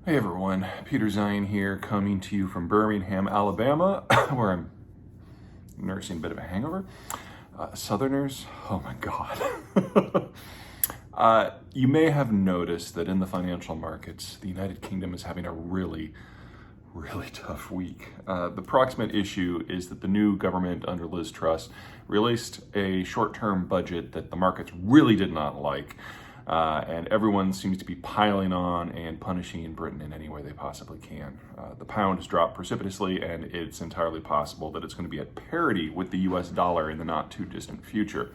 Hey everyone, Peter Zion here, coming to you from Birmingham, Alabama, where I'm nursing a bit of a hangover. Southerners, oh my God. You may have noticed that in the financial markets, the United Kingdom is having a really tough week. The proximate issue is that the new government under Liz Truss released a short-term budget that the markets really did not like. And everyone seems to be piling on and punishing Britain in any way they possibly can. The pound has dropped precipitously, and it's entirely possible that it's going to be at parity with the US dollar in the not too distant future.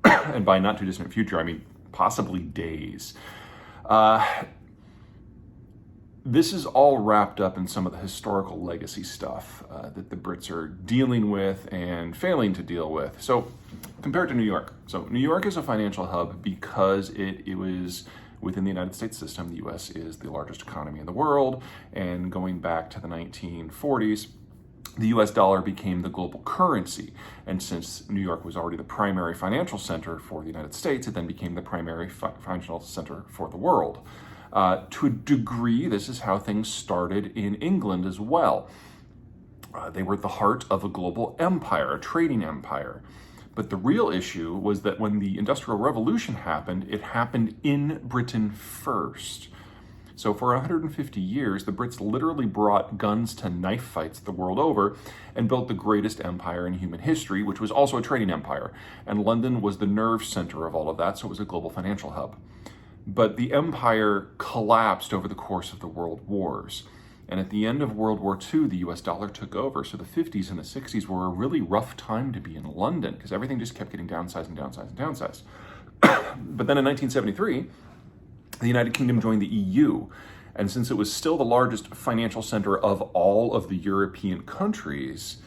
And by not too distant future, I mean possibly days. This is all wrapped up in some of the historical legacy stuff that the Brits are dealing with and failing to deal with. So compared to New York. So New York is a financial hub because it was within the United States system. The US is the largest economy in the world. And going back to the 1940s, the US dollar became the global currency. And since New York was already the primary financial center for the United States, it then became the primary financial center for the world. To a degree, this is how things started in England as well. They were at the heart of a global empire, a trading empire. But the real issue was that when the Industrial Revolution happened, it happened in Britain first. So for 150 years, the Brits literally brought guns to knife fights the world over and built the greatest empire in human history, which was also a trading empire. And London was the nerve center of all of that, so it was a global financial hub. But the empire collapsed over the course of the world wars. And at the end of World War II, the US dollar took over. So the 50s and the 60s were a really rough time to be in London because everything just kept getting downsized and downsized and downsized. But then in 1973, the United Kingdom joined the EU. And since it was still the largest financial center of all of the European countries,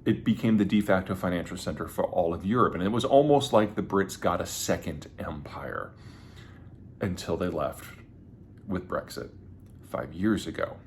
it became the de facto financial center for all of Europe. And it was almost like the Brits got a second empire until they left with Brexit 5 years ago.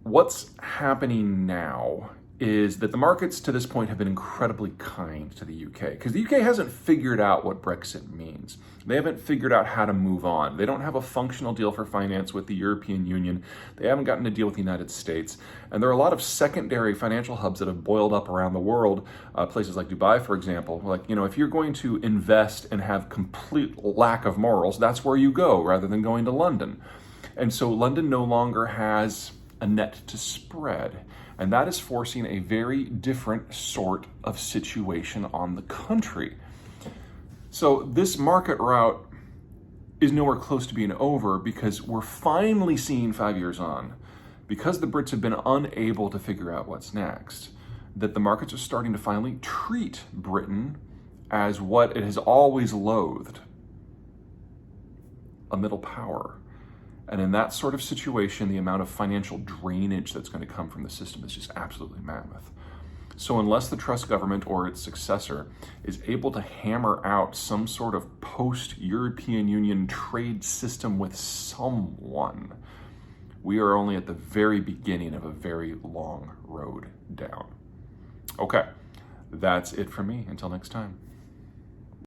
What's happening now is that the markets to this point have been incredibly kind to the UK because the UK hasn't figured out what Brexit means. They haven't figured out how to move on. They don't have a functional deal for finance with the European Union. They haven't gotten a deal with the United States. And there are a lot of secondary financial hubs that have boiled up around the world, places like Dubai, for example. Like, if you're going to invest and have complete lack of morals, that's where you go rather than going to London. And so London no longer has a net to spread. And that is forcing a very different sort of situation on the country. So this market rout is nowhere close to being over because we're finally seeing 5 years on, because the Brits have been unable to figure out what's next, that the markets are starting to finally treat Britain as what it has always loathed, a middle power. And in that sort of situation, the amount of financial drainage that's going to come from the system is just absolutely mammoth. So unless the Truss government or its successor is able to hammer out some sort of post-European Union trade system with someone, we are only at the very beginning of a very long road down. Okay, that's it for me. Until next time.